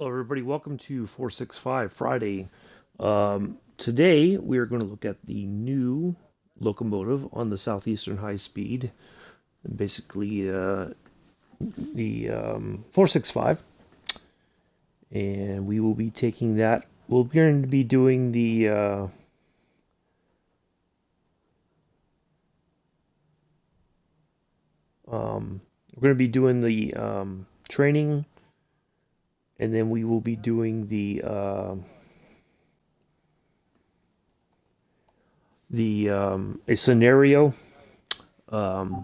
Hello, everybody. Welcome to 465 Friday. Today, we are going to look at the new locomotive on the Southeastern High Speed, basically the 465. And we will be taking that. We're going to be doing the training, and then we will be doing a scenario. We're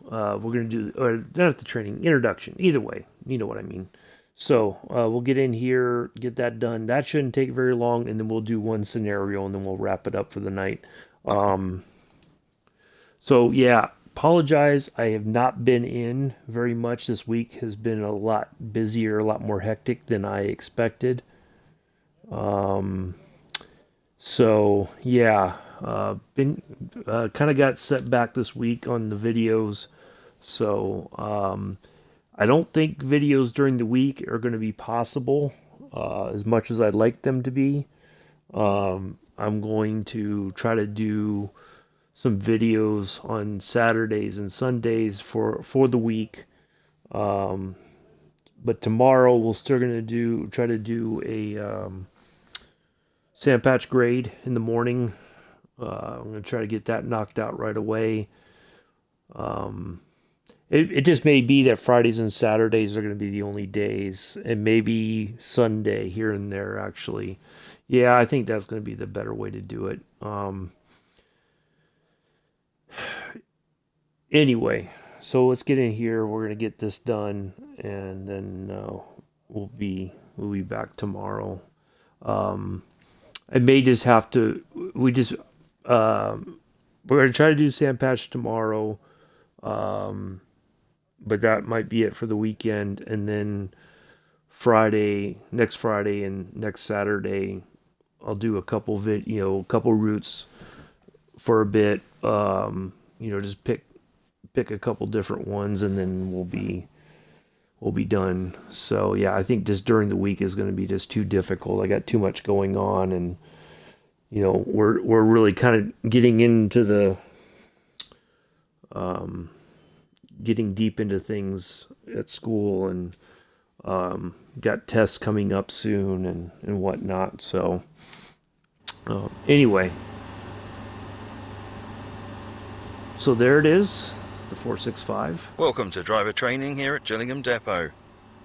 going to do, or not the training, introduction. Either way, you know what I mean. So we'll get in here, get that done. That shouldn't take very long, and then we'll do one scenario, and then we'll wrap it up for the night. So yeah, apologize. I have not been in very much this week. Has been a lot busier, a lot more hectic than I expected. So yeah, been kind of got set back this week on the videos. So I don't think videos during the week are going to be possible as much as I'd like them to be. I'm going to try to do some videos on Saturdays and Sundays for the week. But tomorrow we're still going to try to do a sand patch grade in the morning. I'm going to try to get that knocked out right away. It just may be that Fridays and Saturdays are going to be the only days, and maybe Sunday here and there, actually. Yeah, I think that's going to be the better way to do it. Anyway, so let's get in here. We're going to get this done, and then we'll be back tomorrow. I may just have to. We're going to try to do sand patch tomorrow. But that might be it for the weekend, and then next Friday and next Saturday, I'll do a couple routes for a bit. Just pick a couple different ones, and then we'll be done. So yeah, I think just during the week is going to be just too difficult. I got too much going on, and we're really kind of getting into the getting deep into things at school, and got tests coming up soon and whatnot. So anyway, so there it is, the 465. Welcome to driver training here at Gillingham Depot.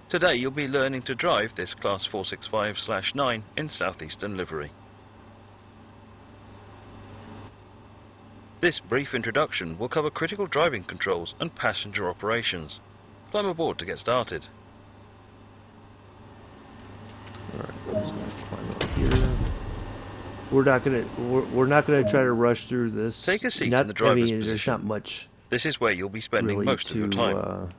Today you'll be learning to drive this Class 465/9 in Southeastern livery. This brief introduction will cover critical driving controls and passenger operations. Climb aboard to get started. Alright, I'm just going to climb up here. We're not gonna try to rush through this. Take a seat in the driver's position. There's not much. This is where you'll be spending really most of your time.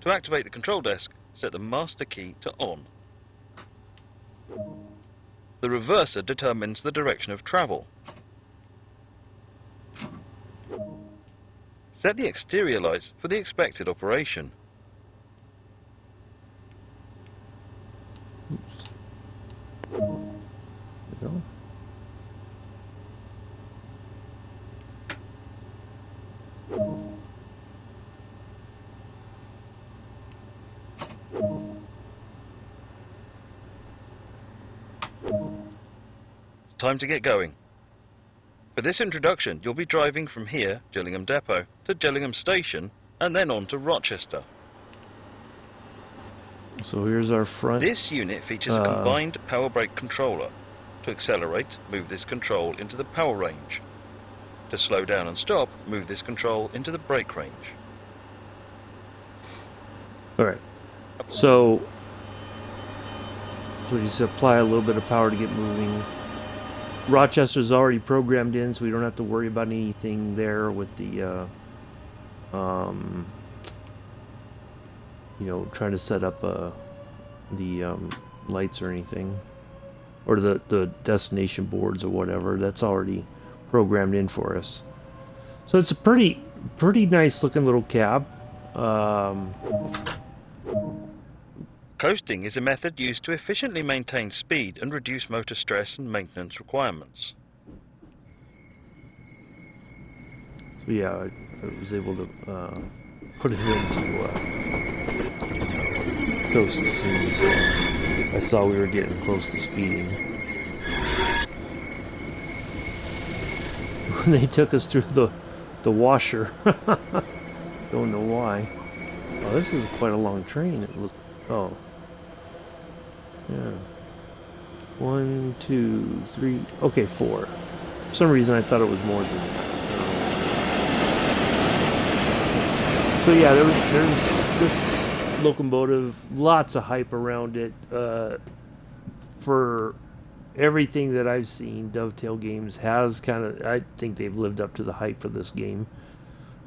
To activate the control desk, set the master key to on. The reverser determines the direction of travel. Set the exterior lights for the expected operation. Oops. There we go. It's time to get going. For this introduction, you'll be driving from here, Gillingham Depot, to Gillingham Station, and then on to Rochester. So here's our front. This unit features a combined power brake controller. To accelerate, move this control into the power range. To slow down and stop, move this control into the brake range. Alright. So we just apply a little bit of power to get moving. Rochester's already programmed in, so we don't have to worry about anything there with the trying to set up the lights or anything, or the destination boards or whatever. That's already programmed in for us. So it's a pretty nice looking little cab. Coasting is a method used to efficiently maintain speed and reduce motor stress and maintenance requirements. So yeah, I was able to put it into coast as soon as I saw we were getting close to speeding. When they took us through the washer, don't know why. Oh, this is quite a long train. It looked. Oh, yeah. 1, 2, 3. Okay, 4. For some reason, I thought it was more than that. So yeah, there's this locomotive. Lots of hype around it. For everything that I've seen, Dovetail Games has kind of. I think they've lived up to the hype for this game.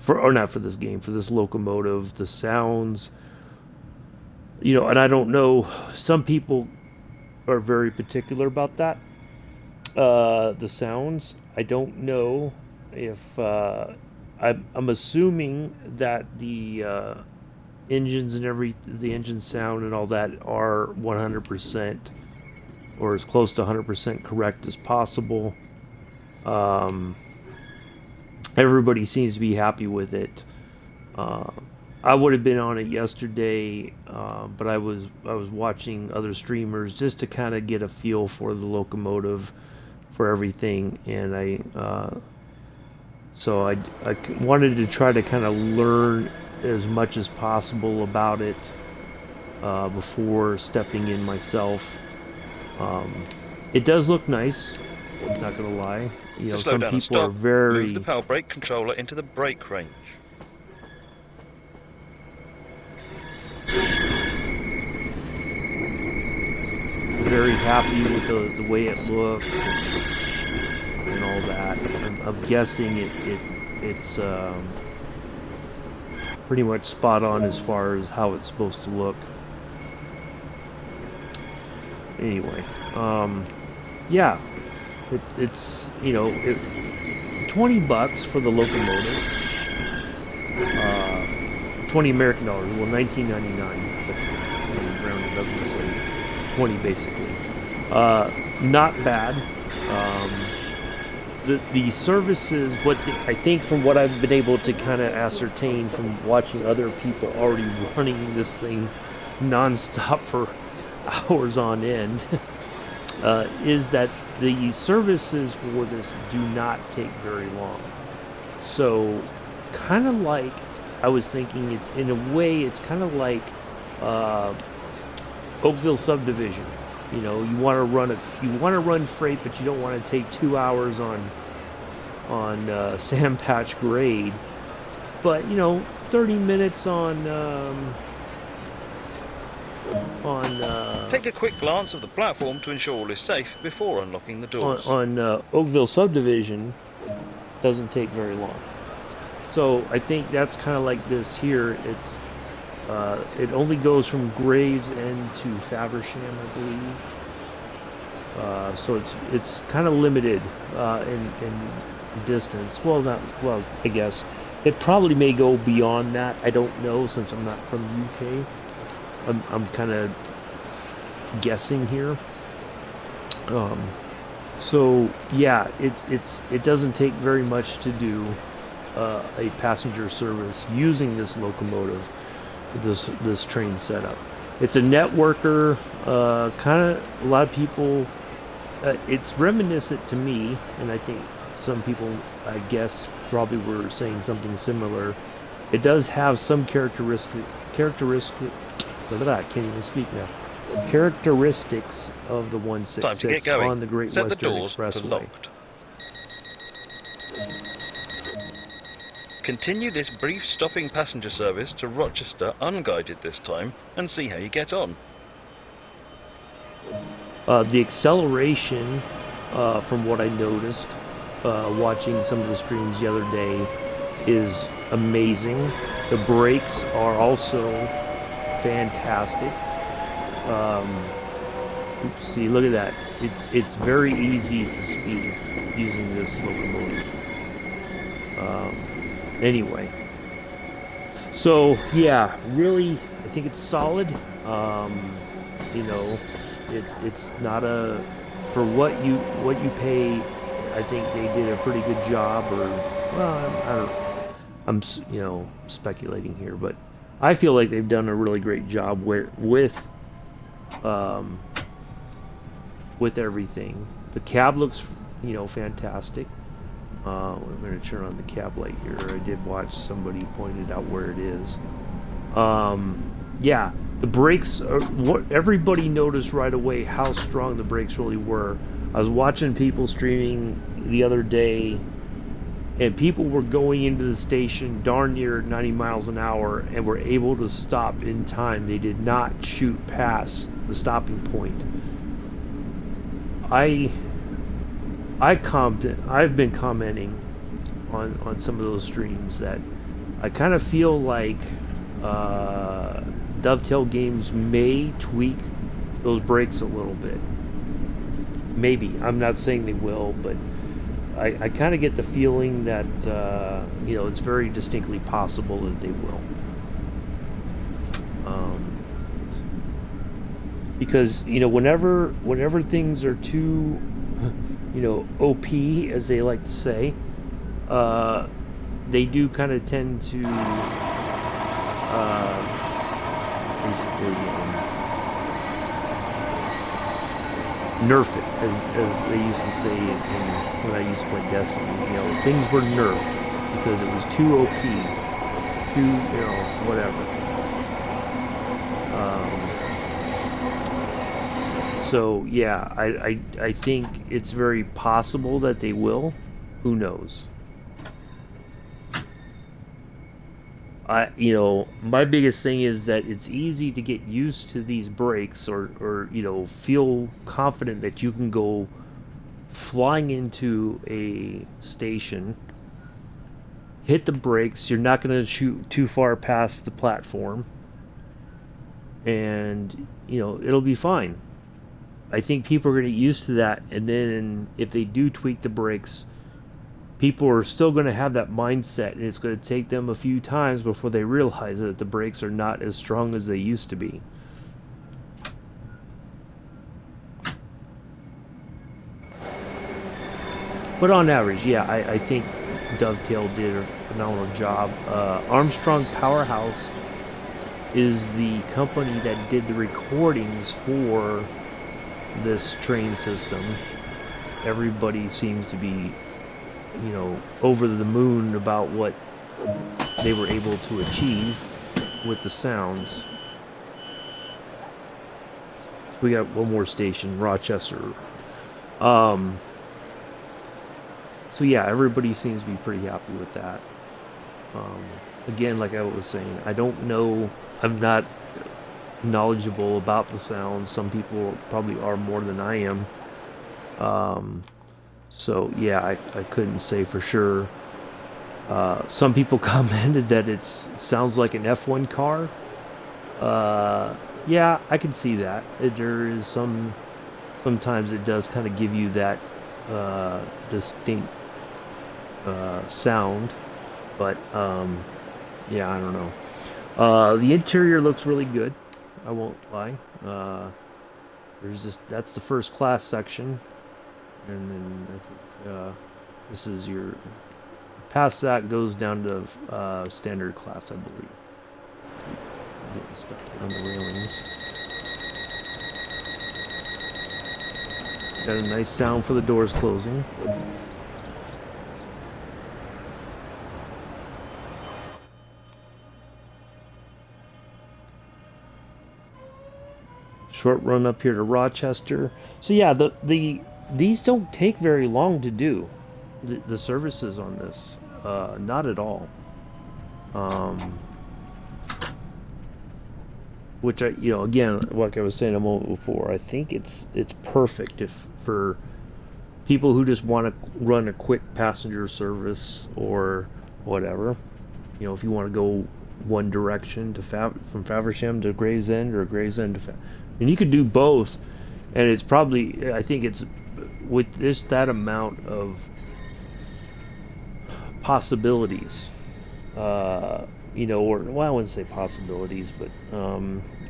Or not for this game, for this locomotive. The sounds. And I don't know. Some people are very particular about that. The sounds. I don't know if I'm assuming that the engines and the engine sound and all that are 100% or as close to 100% correct as possible. Everybody seems to be happy with it. I would have been on it yesterday, but I was watching other streamers just to kind of get a feel for the locomotive, for everything, and I wanted to try to kind of learn as much as possible about it before stepping in myself. It does look nice. I'm not gonna lie. Some people are very. Move the power brake controller into the brake range. Very happy with the way it looks and all that. I'm guessing it's pretty much spot on as far as how it's supposed to look. Anyway, yeah, it's $20 for the locomotive. 20 American dollars. Well, $19.99, but rounded up this way. 20 basically. Not bad. The services, I think from what I've been able to kind of ascertain from watching other people already running this thing nonstop for hours on end, is that the services for this do not take very long. So, kind of like I was thinking, it's in a way it's kind of like Oakville Subdivision. You want to run freight, but you don't want to take 2 hours on sand patch grade. But 30 minutes on. Take a quick glance of the platform to ensure all is safe before unlocking the doors. On Oakville Subdivision, doesn't take very long. So I think that's kind of like this here. It only goes from Gravesend to Faversham, I believe. So it's kind of limited in distance. Well, I guess it probably may go beyond that. I don't know, since I'm not from the UK. I'm kind of guessing here. So yeah, it doesn't take very much to do a passenger service using this locomotive, this train setup. It's a networker. Kind of a lot of people. It's reminiscent to me, and I think some people, I guess, probably were saying something similar. It does have some characteristic. I can't even speak now. Characteristics of the 166 on the Great Set Western the doors Expressway. To locked. Continue this brief stopping passenger service to Rochester unguided this time and see how you get on. The acceleration, from what I noticed, watching some of the streams the other day, is amazing. The brakes are also fantastic. See, look at that. It's very easy to speed using this locomotive. Anyway, so yeah, really, I think it's solid. You know, it's not a for what you pay. I think they did a pretty good job. Or well, I don't. You know, speculating here, but I feel like they've done a really great job um, with everything. The cab looks, you know, fantastic. I'm going to turn on the cab light here. I did watch somebody pointed out where it is. Yeah, the brakes are what everybody noticed right away how strong the brakes really were. I was watching people streaming the other day, and people were going into the station darn near 90 miles an hour and were able to stop in time. They did not shoot past the stopping point. I've been commenting on some of those streams that I kind of feel like Dovetail Games may tweak those brakes a little bit. Maybe. I'm not saying they will, but I kind of get the feeling that you know, it's very distinctly possible that they will. Because you know, whenever things are too, you know, OP as they like to say, they do kind of tend to basically nerf it, as they used to say when I used to play Destiny. You know, things were nerfed because it was too OP, too, you know, whatever. So yeah, I think it's very possible that they will. Who knows? You know, my biggest thing is that it's easy to get used to these brakes, or you know, feel confident that you can go flying into a station, hit the brakes, you're not going to shoot too far past the platform, and you know, it'll be fine. I think people are going to get used to that, and then if they do tweak the brakes, people are still going to have that mindset, and it's going to take them a few times before they realize that the brakes are not as strong as they used to be. But on average, yeah, I think Dovetail did a phenomenal job. Armstrong Powerhouse is the company that did the recordings for this train system. Everybody seems to be, you know, over the moon about what they were able to achieve with the sounds. So we got one more station, Rochester. So yeah, everybody seems to be pretty happy with that. Again, like I was saying, I don't know. I'm not knowledgeable about the sounds. Some people probably are more than I am. So yeah, I couldn't say for sure. Some people commented that it sounds like an F1 car. Yeah, I can see that. There is sometimes it does kind of give you that distinct sound, but yeah, I don't know. The interior looks really good. I won't lie. That's the first class section, and then I think this is your. Past that goes down to standard class, I believe. I'm getting stuck here on the railings. Got a nice sound for the doors closing. Short run up here to Rochester. So yeah, these don't take very long to do. The services on this, not at all. Which I, you know, again, like I was saying a moment before, I think it's perfect for people who just want to run a quick passenger service or whatever. You know, if you want to go one direction to from Faversham to Gravesend, or Gravesend to and you could do both, and it's probably, I think it's with that amount of possibilities, or well, I wouldn't say possibilities, but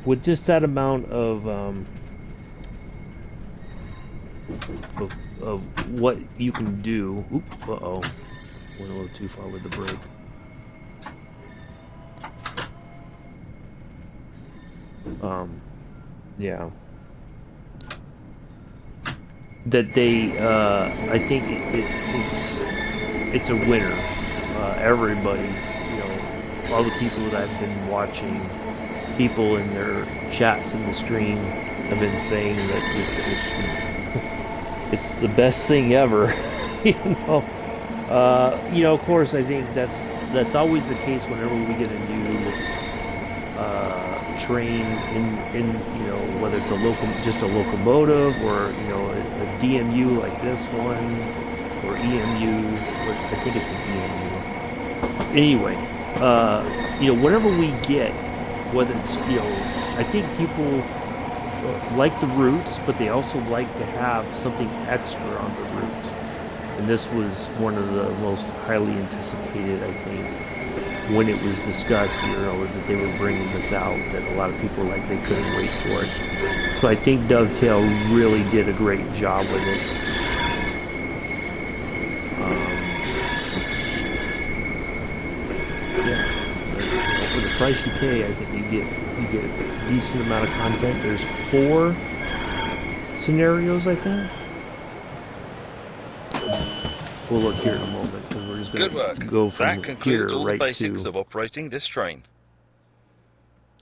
with just that amount of what you can do. Oop, uh-oh. Went a little too far with the brake. Yeah. That I think it's a winner. Everybody's, all the people that I've been watching, people in their chats in the stream have been saying that it's the best thing ever. you know, of course, I think that's always the case whenever we get a new train in whether it's just a locomotive or a DMU like this one or EMU. I think it's an EMU. Anyway, whatever we get, whether it's I think people like the routes, but they also like to have something extra on the route. And this was one of the most highly anticipated, I think, when it was discussed here, that they were bringing this out, that a lot of people were like they couldn't wait for it. So I think Dovetail really did a great job with it. For the price you pay, I think you get a decent amount of content. There's 4 scenarios, I think. We'll look here in a moment because we're just going to go from that concludes here all right the basics of operating this train.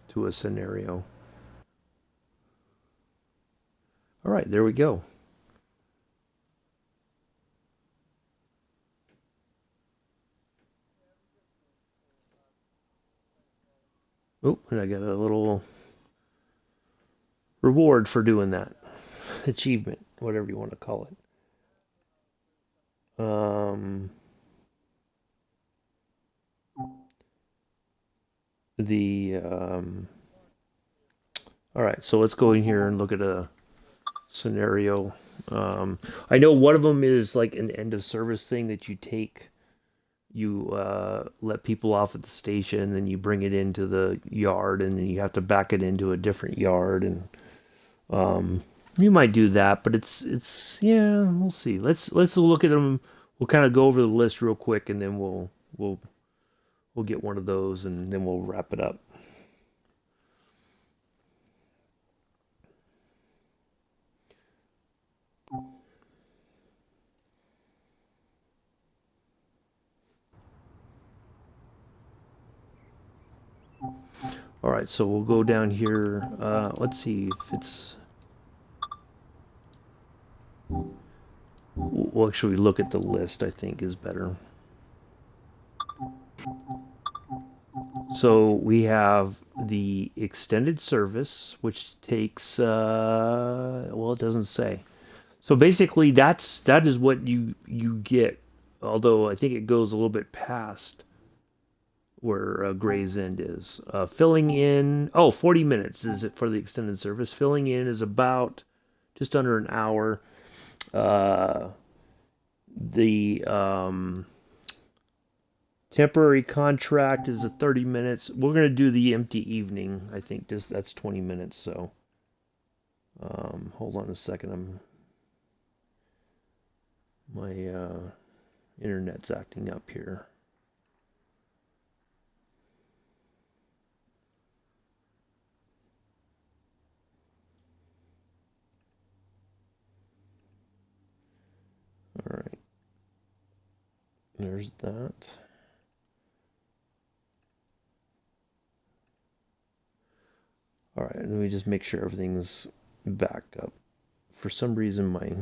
To a scenario. All right, there we go. Oh, and I got a little reward for doing that. Achievement, whatever you want to call it. The all right, so let's go in here and look at a scenario. I know one of them is like an end of service thing that you take. You let people off at the station, and then you bring it into the yard, and then you have to back it into a different yard, and you might do that, but it's yeah, we'll see. Let's look at them. We'll kind of go over the list real quick, and then we'll get one of those, and then we'll wrap it up. All right, so we'll go down here. Let's see if it's. We'll actually look at the list, I think is better. So we have the extended service, which takes, well, it doesn't say. So basically, that is what you get. Although I think it goes a little bit past where Gray's End is. Filling in, 40 minutes is it for the extended service. Filling in is about just under an hour. The temporary contract is 30 minutes. We're going to do the empty evening. I think that's 20 minutes. So hold on a second. My internet's acting up here. All right. There's that. All right, let me just make sure everything's backed up. For some reason, my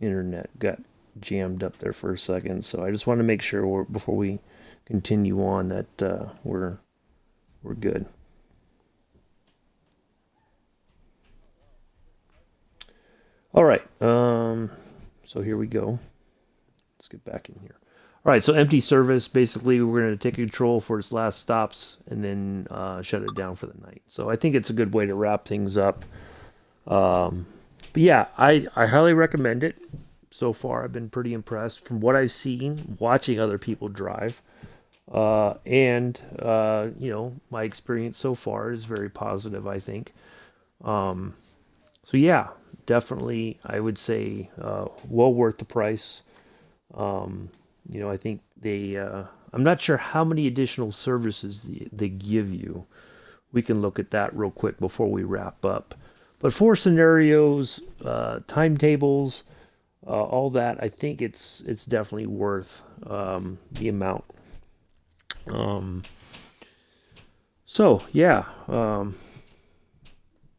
internet got jammed up there for a second, so I just want to make sure before we continue on that we're good. All right, so here we go. Let's get back in here. All right, so empty service. Basically, we're going to take control for its last stops and then shut it down for the night. So I think it's a good way to wrap things up. But yeah, I highly recommend it. So far, I've been pretty impressed from what I've seen watching other people drive. And my experience so far is very positive, I think. So yeah, definitely, I would say well worth the price. I think I'm not sure how many additional services they give you. We can look at that real quick before we wrap up. But for scenarios, timetables, all that, I think it's definitely worth the amount. Um, so yeah,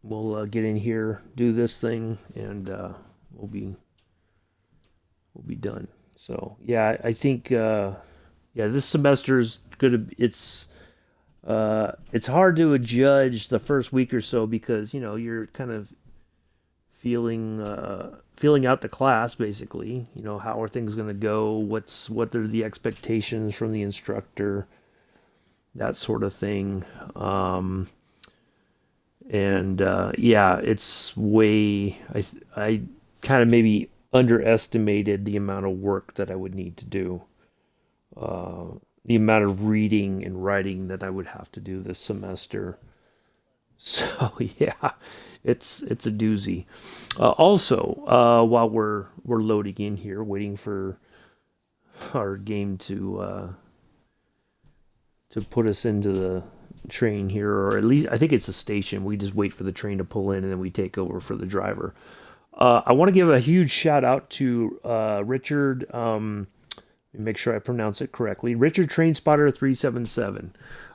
we'll get in here, do this thing, and we'll be done. So yeah, I think this semester's gonna. It's hard to judge the first week or so because you're kind of feeling out the class basically. How are things going to go? What are the expectations from the instructor? That sort of thing. And it's way. I kind of maybe underestimated the amount of work that I would need to do. The amount of reading and writing that I would have to do this semester. So yeah, it's a doozy. Also, while we're loading in here, waiting for our game to put us into the train here, or at least I think it's a station. We just wait for the train to pull in and then we take over for the driver. I want to give a huge shout out to Richard. Make sure I pronounce it correctly. Richard Trainspotter 377.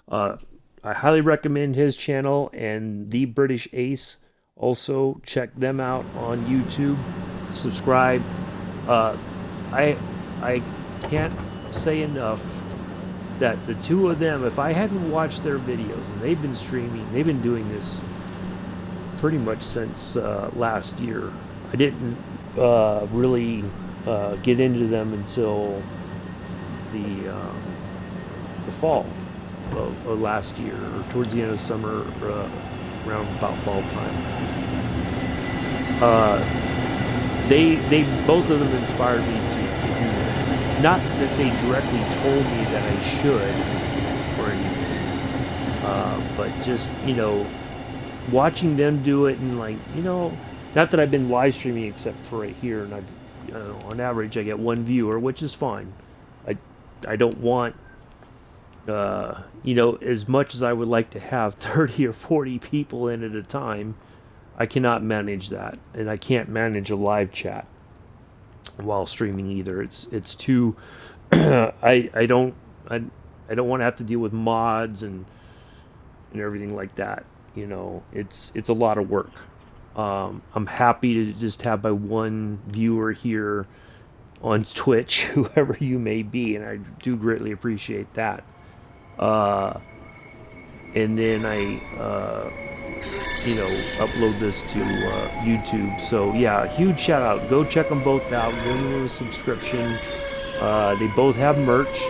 I highly recommend his channel and The British Ace. Also, check them out on YouTube. Subscribe. I I can't say enough that the two of them, if I hadn't watched their videos, and they've been streaming, they've been doing this pretty much since last year. I didn't really get into them until the fall of last year, or towards the end of summer, around about fall time. They both of them inspired me to do this. Not that they directly told me that I should or anything, but just watching them do it, and not that I've been live streaming except for right here, and I've on average I get one viewer, which is fine. I don't want as much as I would like to have 30 or 40 people in at a time. I cannot manage that, and I can't manage a live chat while streaming either. It's too I don't want to have to deal with mods and everything like that. It's a lot of work. I'm happy to just have my one viewer here on Twitch, whoever you may be, and I do greatly appreciate that. And then I upload this to YouTube. So yeah, huge shout out. Go check them both out. Give them a subscription. They both have merch,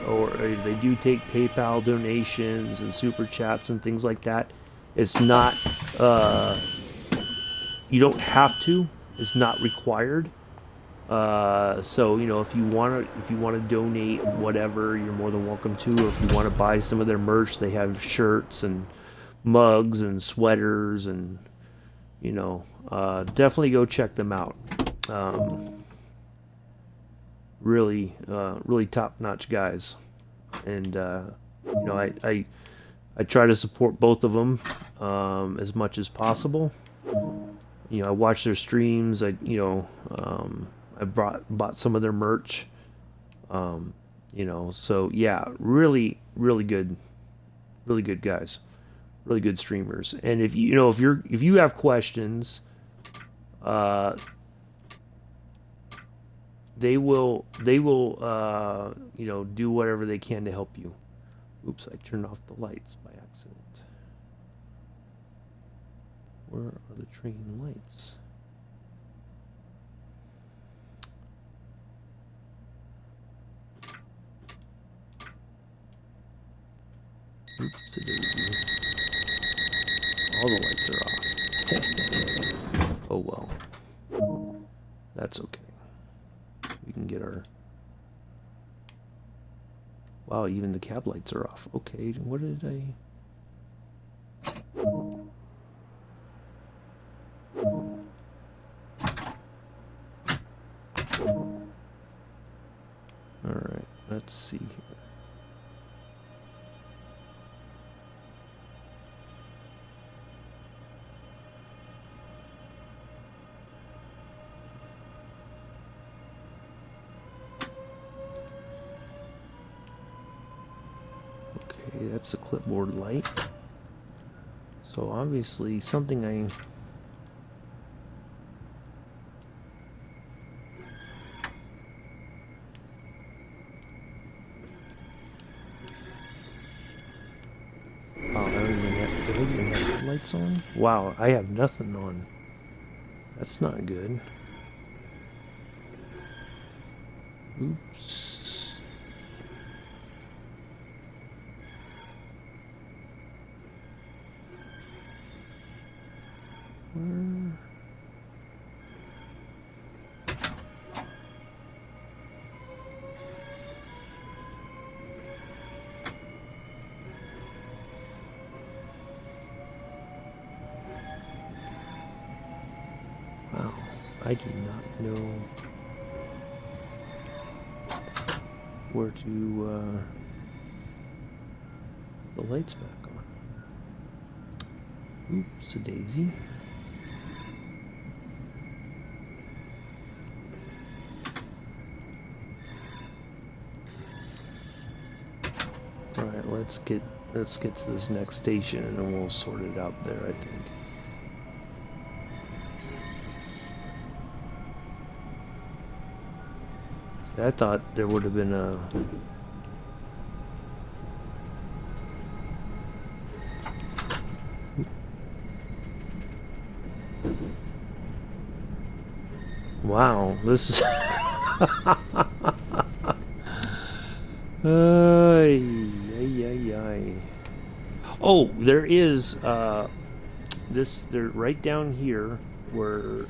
or they do take PayPal donations and super chats and things like that. It's not. You don't have to. It's not required. So if you want to donate whatever, you're more than welcome to. Or if you want to buy some of their merch, they have shirts and mugs and sweaters, and definitely go check them out. Really top-notch guys, and I try to support both of them as much as possible. I watch their streams. I bought some of their merch. So yeah, really good guys, really good streamers. And if you have questions, they will do whatever they can to help you. Oops, I turned off the lights by accident. Where are the train lights? Oops, a daisy. All the lights are off. Oh well. That's okay. We can get our Wow, even the cab lights are off. Okay, what did I... Alright, let's see here. Okay, that's the clipboard light. So obviously something I... Wow, I don't even have, do I even have lights on? Wow, I have nothing on. That's not good. Oops. Where? Wow, I do not know where to put the lights back on. Oops, a daisy. Alright, let's get to this next station and then we'll sort it out there, I think. See, I thought there would have been a... Wow, this is... Ay, ay, ay, ay. Oh, there is this there right down here where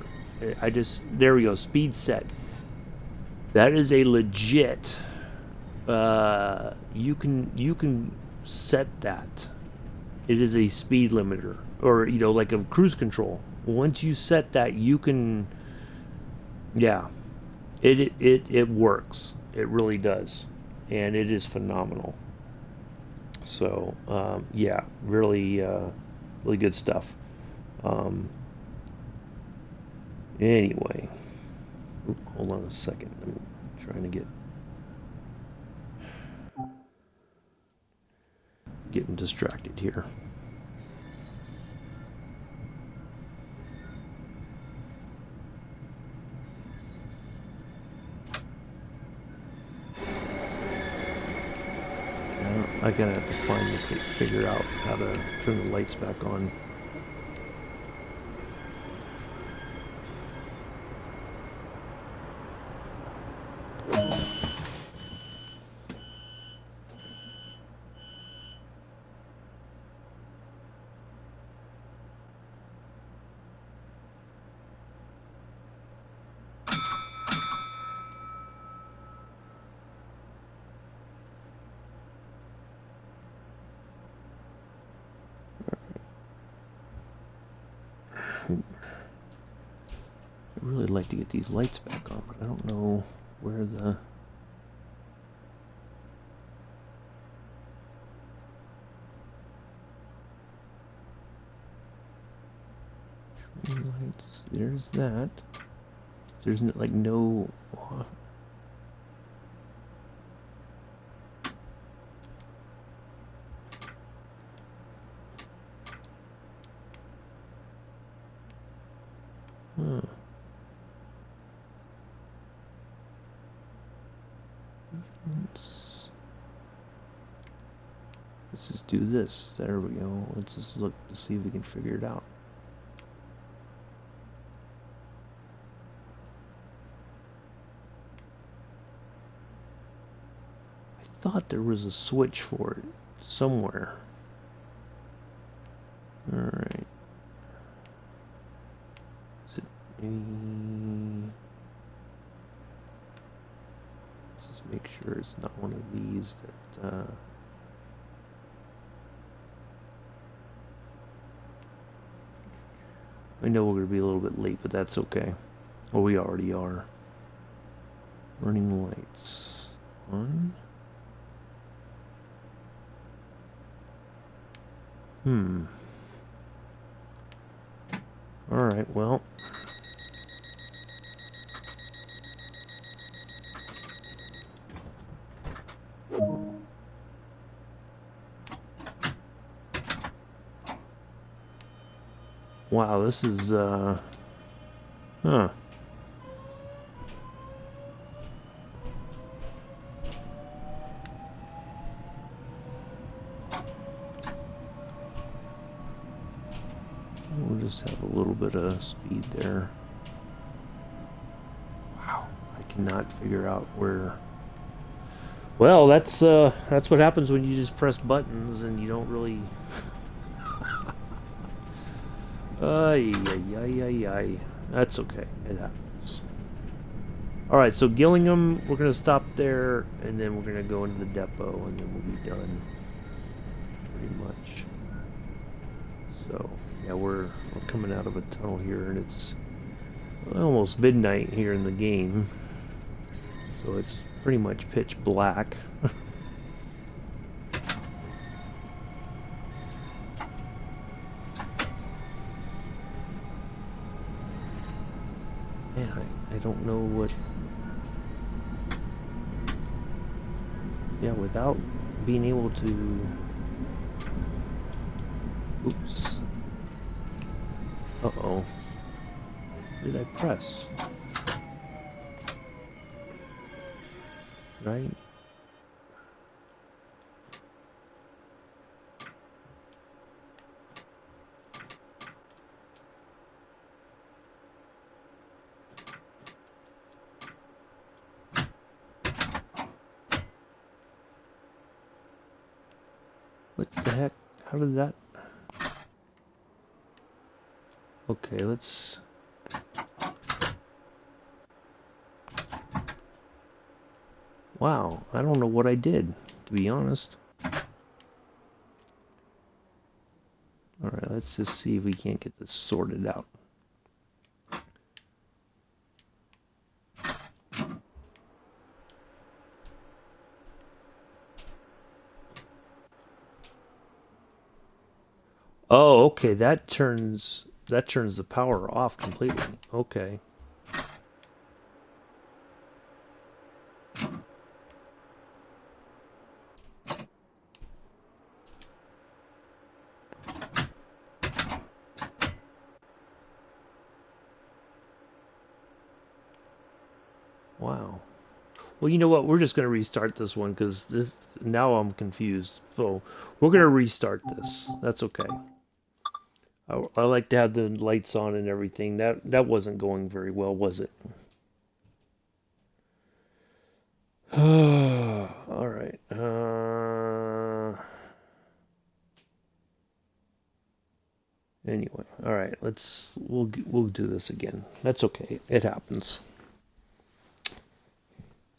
I just there we go, speed set. That is a legit you can set that. It is a speed limiter or like a cruise control. Once you set that, you can yeah. It works. It really does. And it is phenomenal. So yeah, really really good stuff. Um, anyway, hold on a second. I'm trying to getting distracted here. I gotta have to figure out how to turn the lights back on. I'd really like to get these lights back on, but I don't know where the... Train lights, there's that. There's like no... Huh. Let's just do this. There we go. Let's just look to see if we can figure it out. I thought there was a switch for it somewhere. Alright. Is it maybe... This is Make sure it's not one of these that... I know we're going to be a little bit late, but that's okay. Well, we already are. Running lights on. Alright, well. Wow, this is, huh. We'll just have a little bit of speed there. Wow, I cannot figure out where... Well, that's what happens when you just press buttons and you don't really... Ay, ay, ay, ay, ay. That's okay. It happens. Alright, so Gillingham, we're going to stop there, and then we're going to go into the depot, and then we'll be done. Pretty much. So, yeah, we're coming out of a tunnel here, and it's almost midnight here in the game. So it's pretty much pitch black. Man, I don't know what... Yeah, without being able to... Oops. Uh-oh. What did I press? Right? What the heck? How did that... Okay, let's... Wow, I don't know what I did, to be honest. Alright, let's just see if we can't get this sorted out. Oh, okay, that turns the power off completely. Okay. Wow. Well, you know what? We're just going to restart this one because this now I'm confused. So we're going to restart this. That's okay. I like to have the lights on and everything. That wasn't going very well, was it? All right. Anyway, all right. We'll do this again. That's okay. It happens.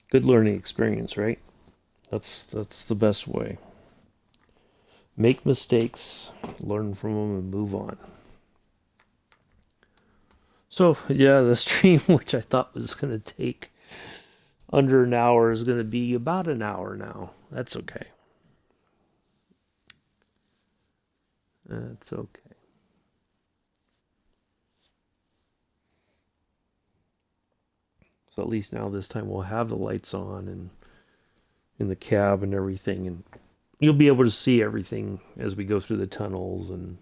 Good learning experience, right? That's the best way. Make mistakes, learn from them, and move on. So, yeah, the stream, which I thought was going to take under an hour, is going to be about an hour now. That's okay. That's okay. So at least now this time we'll have the lights on and in the cab and everything, and you'll be able to see everything as we go through the tunnels and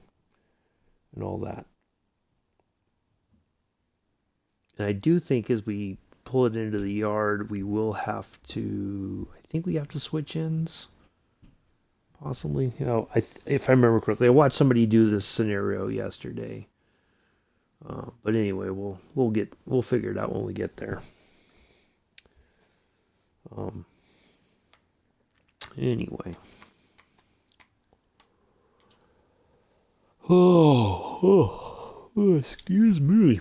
all that. And I do think as we pull it into the yard, we will have to... I think we have to switch ends. Possibly. You know, if I remember correctly, I watched somebody do this scenario yesterday. But anyway, we'll figure it out when we get there. Anyway. Oh, excuse me.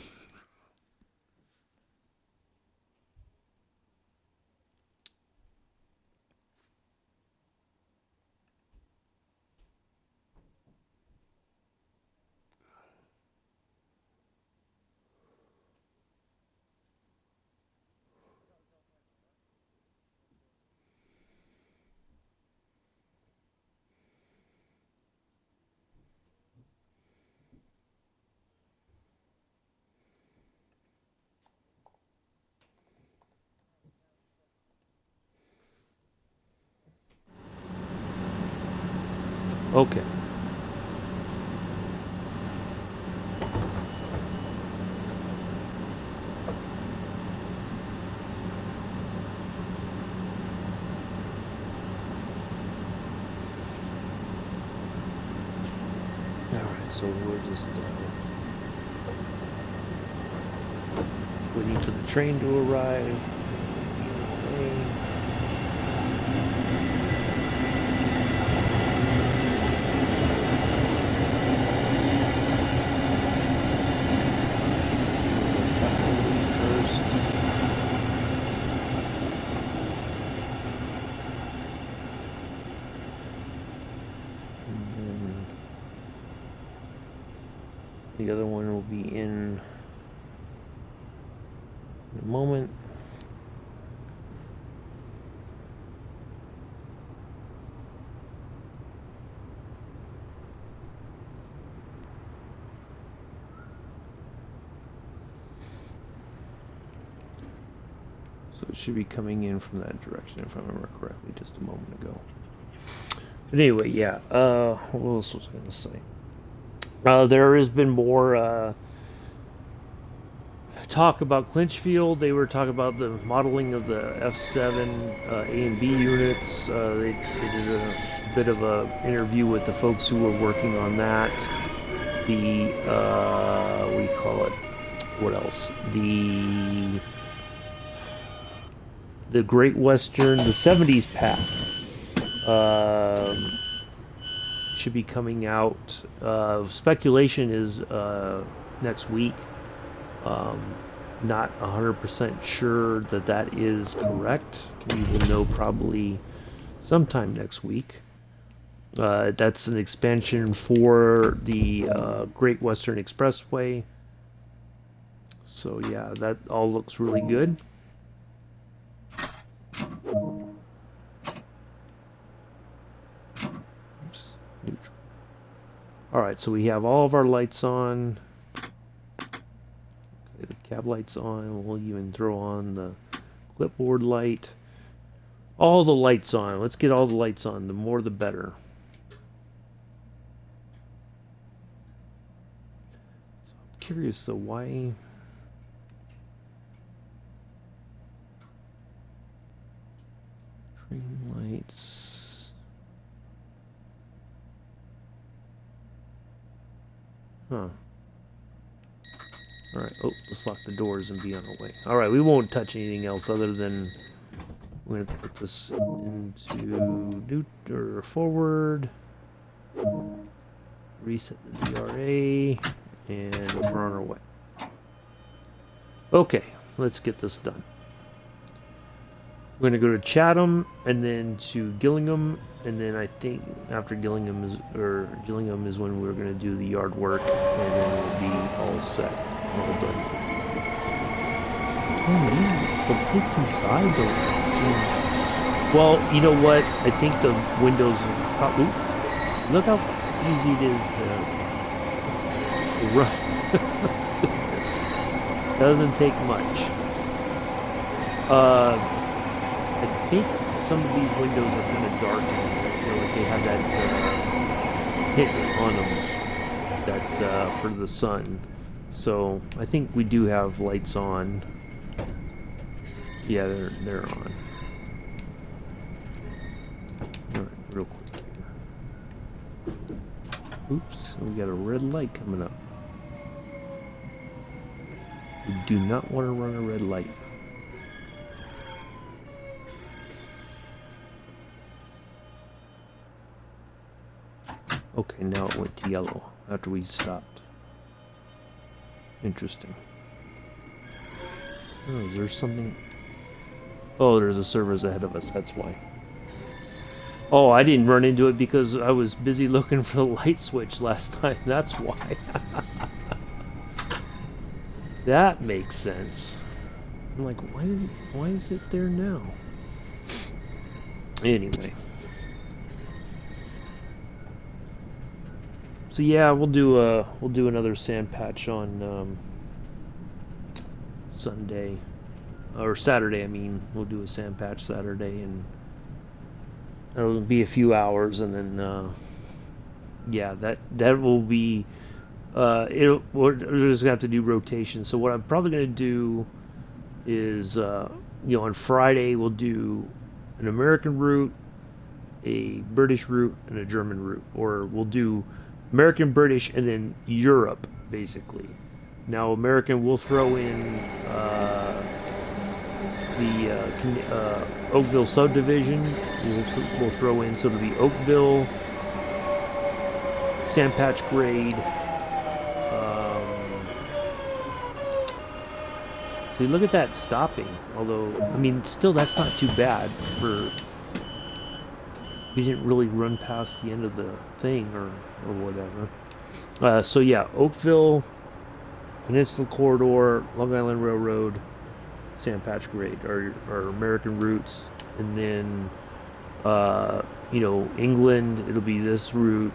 Okay. Alright, so we're just waiting for the train to arrive. The other one will be in a moment. So it should be coming in from that direction, if I remember correctly, just a moment ago. But anyway, yeah. What else was I going to say? There has been more talk about Clinchfield. They were talking about the modeling of the F7 A and B units. They did a bit of a interview with the folks who were working on that. The what do you call it? What else? The Great Western, the 70s pack. Should be coming out. Speculation is next week. Not 100% sure that that is correct. We will know probably sometime next week. That's an expansion for the Great Western Expressway. So yeah, that all looks really good. Oops, neutral. Alright, so we have all of our lights on. Okay, the cab light's on. We'll even throw on the clipboard light. All the lights on. Let's get all the lights on. The more the better. So I'm curious though, why... Train lights... Huh. Alright, oh, let's lock the doors and be on our way. Alright, we won't touch anything else other than we're going to put this into forward, reset the DRA, and we're on our way. Okay, let's get this done. We're going to go to Chatham and then to Gillingham, and then I think after Gillingham is when we're going to do the yard work, and then we'll be all set, all done. Again, the lights inside don't seem... Well, you know what? I think the windows... look how easy it is to run. Goodness. Doesn't take much. I think some of these windows are kind of darkened. You know, like they have that tint on them that for the sun. So I think we do have lights on. Yeah, they're on. All right, real quick. Oops, we got a red light coming up. We do not want to run a red light. Okay, now it went to yellow after we stopped. Interesting. Oh, is there something? Oh, there's a service ahead of us, that's why. Oh, I didn't run into it because I was busy looking for the light switch last time, that's why. That makes sense. I'm like, why is it there now? Anyway. So yeah, we'll do another sand patch on Sunday or Saturday. I mean, we'll do a sand patch Saturday, and it'll be a few hours, and then yeah, that will be we're just gonna have to do rotation. So what I'm probably gonna do is on Friday we'll do an American route, a British route, and a German route, or we'll do American, British, and then Europe basically. Now American we'll throw in the Oakville subdivision. We'll throw in, so it'll be Oakville, Sandpatch Grade. See, look at that stopping. Although, I mean, still that's not too bad for. We didn't really run past the end of the thing or whatever. So yeah, Oakville, Peninsula Corridor, Long Island Railroad, Sandpatch Grade are American routes, and then England, it'll be this route,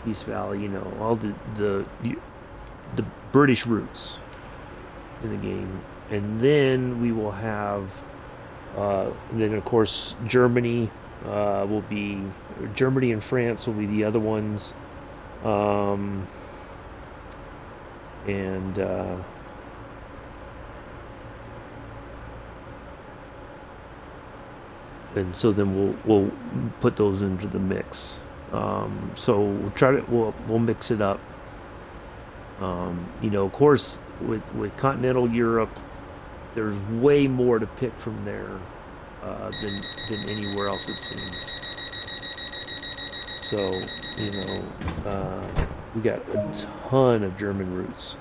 East Valley, all the British routes in the game, and then we will have, then of course Germany will be Germany and France will be the other ones, and so then we'll put those into the mix. So we'll mix it up. Of course, with continental Europe, there's way more to pick from there than anywhere else, it seems. So we got a ton of German routes.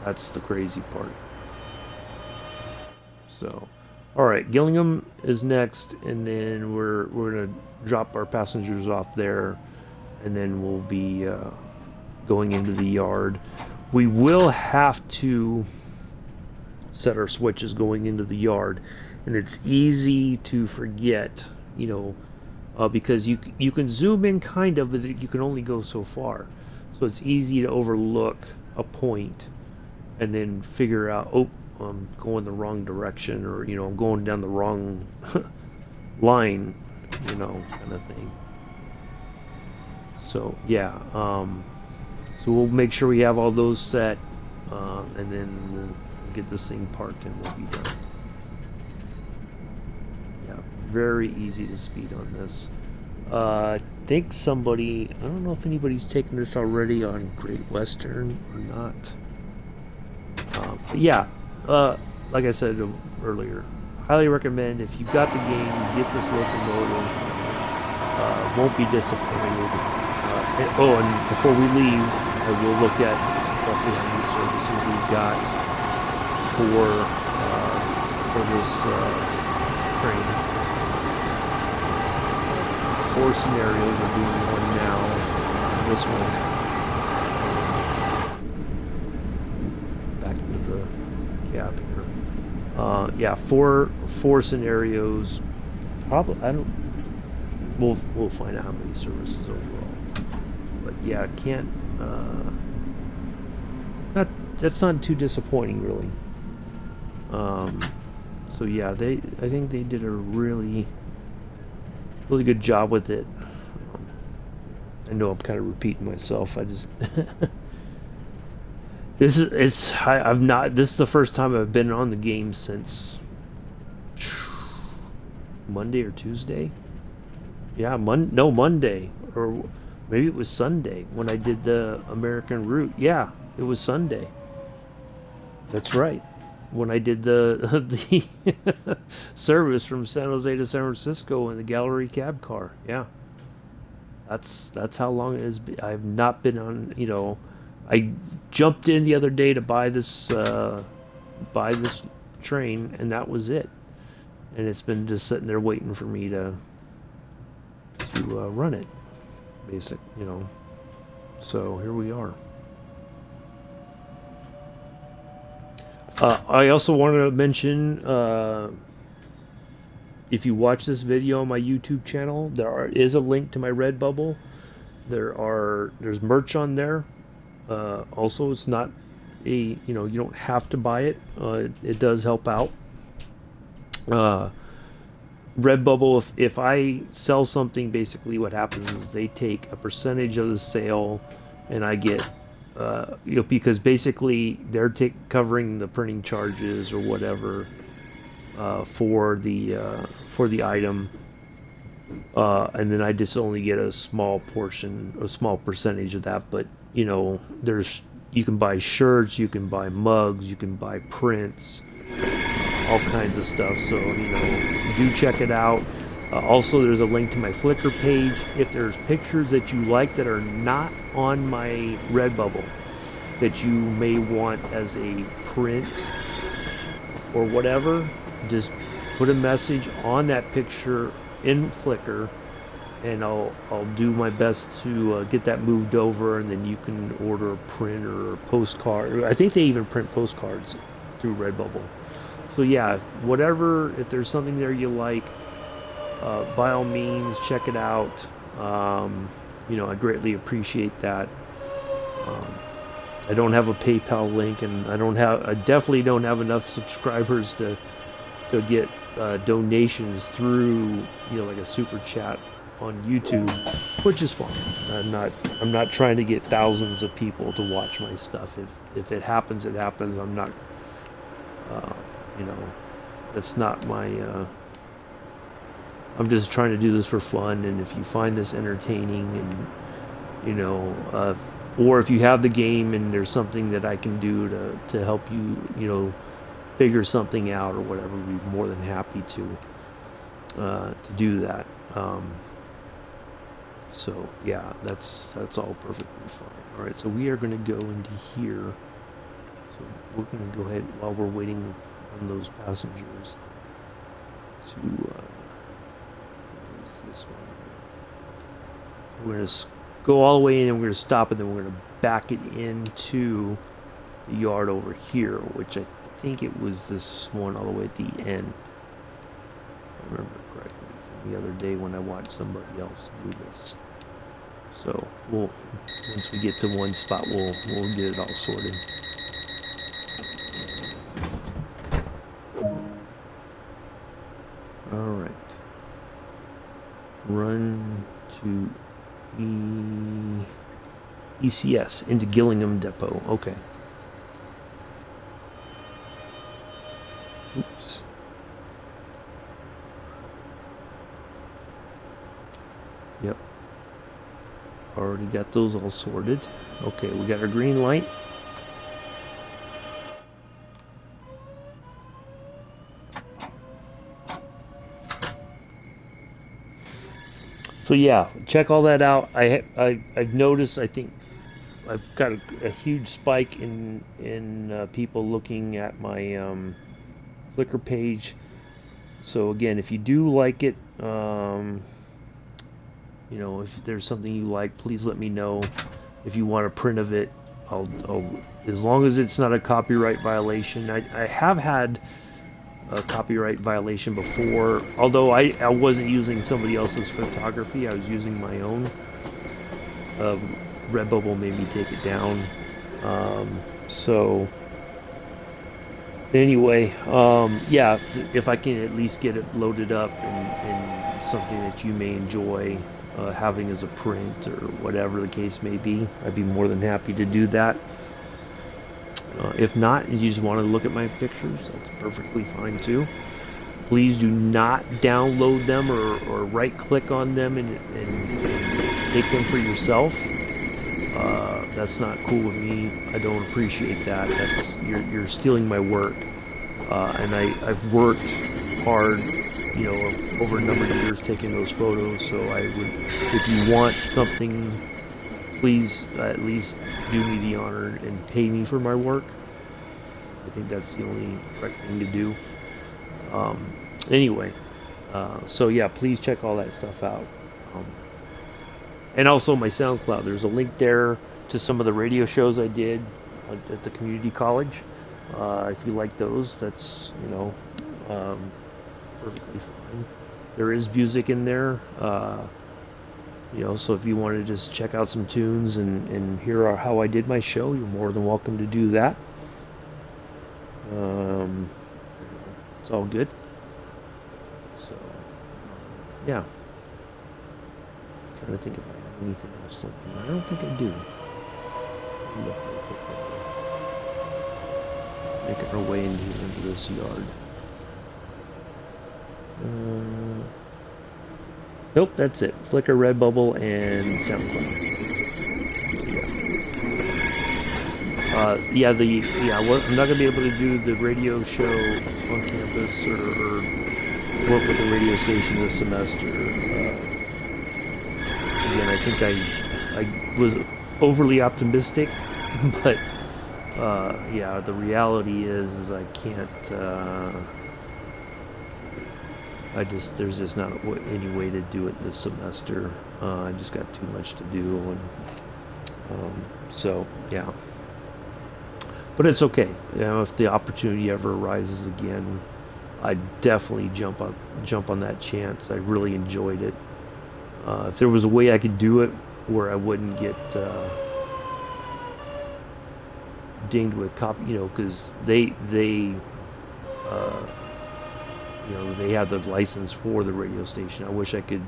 That's the crazy part. So, all right, Gillingham is next, and then we're gonna drop our passengers off there, and then we'll be going into the yard. We will have to set our switches going into the yard, and it's easy to forget, because you can zoom in kind of, but you can only go so far. So it's easy to overlook a point and then figure out, oh, I'm going the wrong direction, or I'm going down the wrong line, kind of thing. So yeah, so we'll make sure we have all those set, and then we'll get this thing parked and we'll be done. Yeah, very easy to speed on this. I think I don't know if anybody's taken this already on Great Western or not. But yeah, like I said earlier, highly recommend, if you've got the game, get this locomotive. Won't be disappointed. And before we leave, we'll look at roughly how many services we've got for this train. 4 scenarios. We're doing one now. This one. Back into the cab here. Yeah, four scenarios. Probably I don't. We'll find out how many services overall. But yeah, it can't. That's not too disappointing, really. So yeah, I think they did a really good job with it. I know I'm kind of repeating myself. I just this is the first time I've been on the game since Monday or Tuesday. Yeah, Monday, or maybe it was Sunday when I did the American route. Yeah, it was Sunday. That's right. When I did the service from San Jose to San Francisco in the gallery cab car. Yeah. That's how long it has been. I've not been on, I jumped in the other day to buy this train, and that was it. And it's been just sitting there waiting for me to run it. So here we are. I also wanted to mention, if you watch this video on my YouTube channel, is a link to my Redbubble. There's merch on there. Also, it's not you don't have to buy it. It does help out. Redbubble, if I sell something, basically what happens is they take a percentage of the sale, and I get, because basically they're covering the printing charges or whatever for the item, and then I just only get a small portion, a small percentage of that. But there's you can buy shirts, you can buy mugs, you can buy prints, all kinds of stuff. So do check it out. Also, there's a link to my Flickr page. If there's pictures that you like that are not on my Redbubble that you may want as a print or whatever, just put a message on that picture in Flickr, and I'll do my best to get that moved over, and then you can order a print or a postcard. I think they even print postcards through Redbubble. So yeah, if there's something there you like, by all means check it out. I greatly appreciate that. I don't have a PayPal link, and I definitely don't have enough subscribers to get donations through like a super chat on YouTube, which is fine. I'm not trying to get thousands of people to watch my stuff. If it happens, it happens. I'm not that's not my I'm just trying to do this for fun. And if you find this entertaining, and or if you have the game and there's something that I can do to help you figure something out or whatever, we'd be more than happy to do that. So yeah, that's all perfectly fine. All right, so we are going to go into here. So we're going to go ahead while we're waiting on those passengers to use this one. So we're going to go all the way in, and we're going to stop, and then we're going to back it into the yard over here, which I think it was this one all the way at the end, if I remember correctly, from the other day when I watched somebody else do this. So once we get to one spot, we'll get it all sorted. All right. Run to ECS into Gillingham Depot. Okay. Oops. Yep. Already got those all sorted. Okay, we got our green light. So yeah, check all that out. I've noticed. I think I've got a huge spike in people looking at my Flickr page. So again, if you do like it, if there's something you like, please let me know. If you want a print of it, I'll as long as it's not a copyright violation. I have had a copyright violation before, although I wasn't using somebody else's photography. I was using my own. Redbubble made me take it down. So anyway, yeah, if I can at least get it loaded up and something that you may enjoy having as a print or whatever the case may be, I'd be more than happy to do that. If not, and you just want to look at my pictures, that's perfectly fine too. Please do not download them or right click on them and take them for yourself. That's not cool with me. I don't appreciate that. You're stealing my work. And I've worked hard, over a number of years taking those photos. So I would, if you want something, please at least do me the honor and pay me for my work. I think that's the only correct thing to do. Anyway, so yeah, please check all that stuff out. And also my SoundCloud. There's a link there to some of the radio shows I did at the community college. If you like those, that's perfectly fine. There is music in there. So if you want to just check out some tunes and hear how I did my show, you're more than welcome to do that. It's all good. So, yeah. I'm trying to think if I have anything else left. I don't think I do. Look real quick. Making our way in here into this yard. Nope, that's it. Flickr, Redbubble, and SoundCloud. I'm not gonna be able to do the radio show on campus or work with the radio station this semester. Again, I think I was overly optimistic, but yeah, the reality is I can't. There's just not any way to do it this semester. I just got too much to do, and so yeah. But it's okay. You know, if the opportunity ever arises again, I'd definitely jump on that chance. I really enjoyed it. If there was a way I could do it where I wouldn't get dinged with copy, because they they have the license for the radio station. I wish I could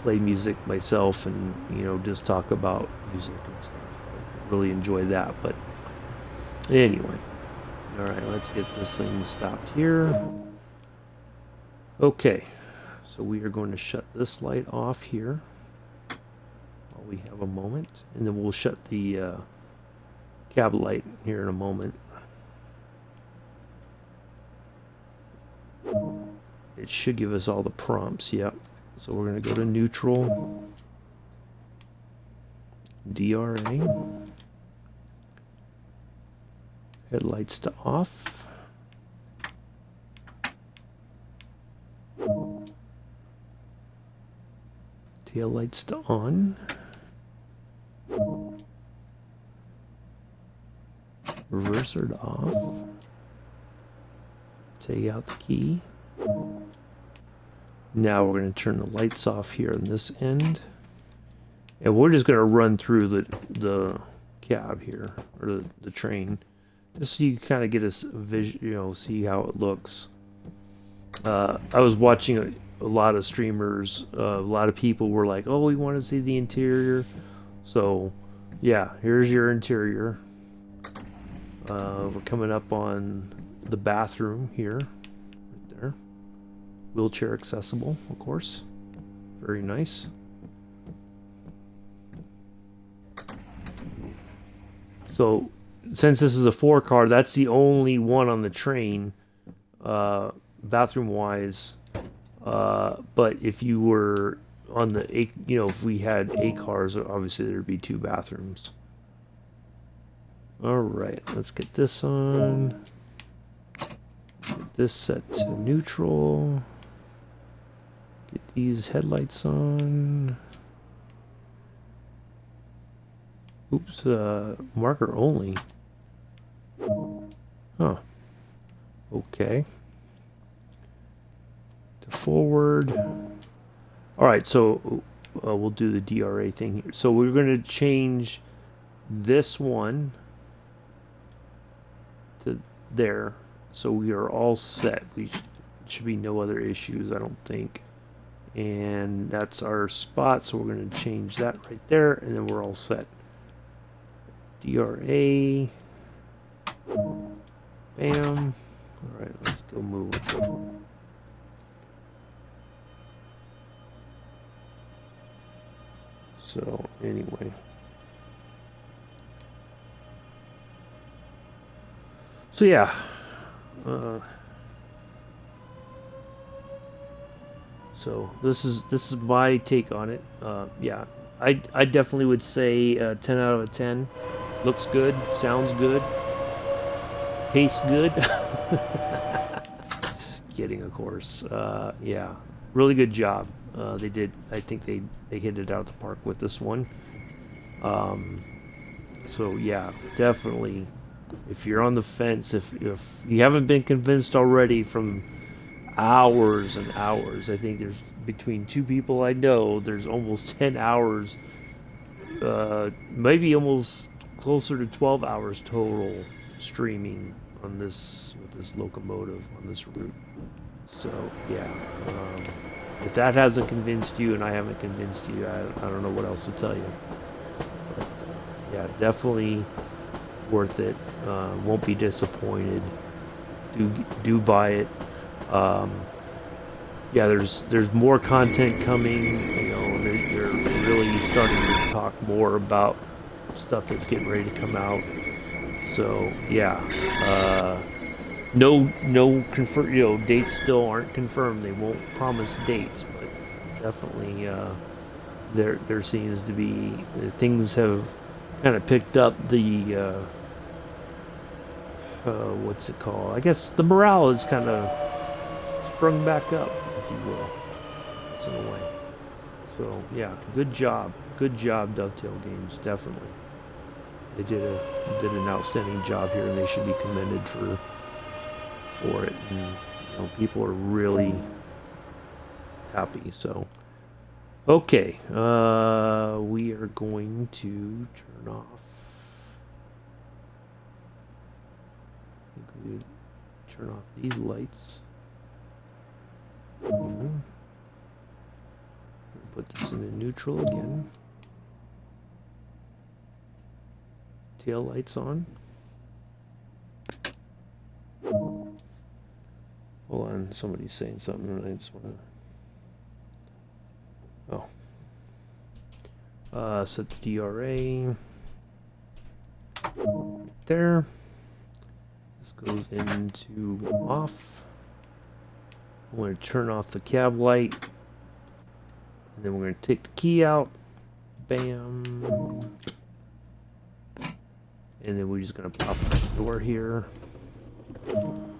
play music myself and just talk about music and stuff. I really enjoy that, but anyway. All right, let's get this thing stopped here. Okay, so we are going to shut this light off here while we have a moment, and then we'll shut the cab light here in a moment. It should give us all the prompts. Yep. So we're going to go to neutral, DRA, headlights to off, tail lights to on, reverser to off, take out the key. Now we're going to turn the lights off here on this end, and we're just going to run through the cab here, or the train, just so you kind of get a vision, see how it looks. I was watching a lot of streamers. A lot of people were like, "Oh, we want to see the interior." So, yeah, here's your interior. We're coming up on the bathroom here, right there. Wheelchair accessible, of course. Very nice. So, since this is a 4-car, that's the only one on the train, bathroom-wise. But if you were on the 8, if we had 8 cars, obviously there'd be 2 bathrooms. All right, let's get this on. Get this set to neutral. Get these headlights on. Oops, marker only. Huh. Okay. To forward. All right, so we'll do the DRA thing here. So we're going to change this one to there. So we are all set. Should be no other issues, I don't think. And that's our spot, so we're going to change that right there, and then we're all set. DRA. Bam. All right, let's go move. So anyway. So yeah. So this is my take on it. Yeah, I definitely would say 10 out of 10. Looks good, sounds good, tastes good. Kidding, of course. Yeah, really good job. They did. I think they hit it out of the park with this one. So yeah, definitely. If you're on the fence, if you haven't been convinced already from hours and hours, I think there's between 2 people I know, there's almost 10 hours, maybe almost closer to 12 hours total streaming on this with this locomotive on this route. So yeah, if that hasn't convinced you and I haven't convinced you, I don't know what else to tell you. But yeah, definitely worth it. Won't be disappointed. Do buy it. Um, yeah, there's more content coming. You know, they're really starting to talk more about stuff that's getting ready to come out. So yeah, no confirm. You know, dates still aren't confirmed. They won't promise dates, but definitely there seems to be things have kind of picked up the what's it called? I guess the morale is kind of sprung back up, if you will, in a way. So yeah, good job, Dovetail Games, definitely. They did an outstanding job here, and they should be commended for it. And you know, people are really happy. So okay, we are going to turn off. I think we turn off these lights. Put this into neutral again. Tail lights on. Hold on, somebody's saying something and I just want to... Oh. Set the DRA. Right there. This goes into off. I'm going to turn off the cab light. And then we're going to take the key out. Bam. And then we're just going to pop the door here. And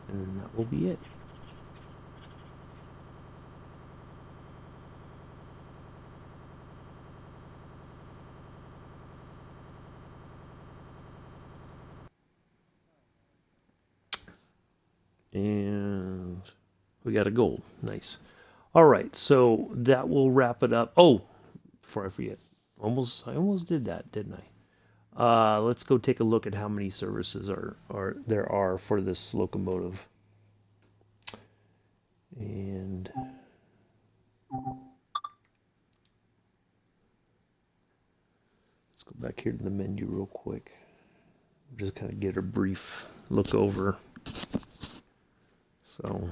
then that will be it. And we got a gold. Nice. All right, so that will wrap it up. Oh, before I forget, I almost did that, didn't I? Let's go take a look at how many services there are for this locomotive. And let's go back here to the menu real quick. Just kind of get a brief look over. So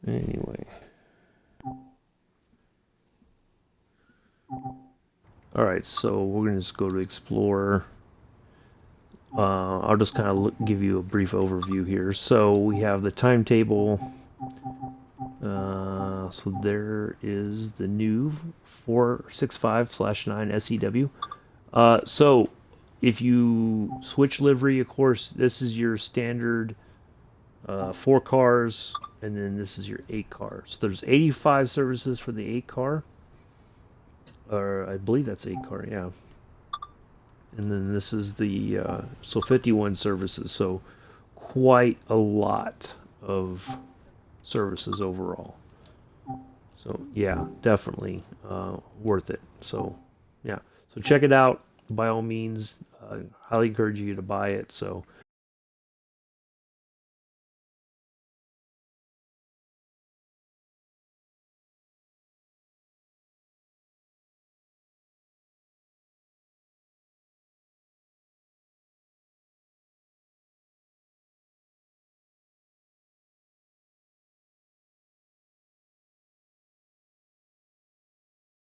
anyway. All right, so we're going to just go to Explorer. I'll just kind of give you a brief overview here. So we have the timetable. So there is the new 465/9 SEW. So if you switch livery, of course, this is your standard 4 cars, and then this is your 8 cars. So there's 85 services for the 8 car. Or I believe that's 8 car, yeah. And then this is the so 51 services, so quite a lot of services overall. So yeah, definitely worth it. So yeah, so check it out by all means. Highly encourage you to buy it. So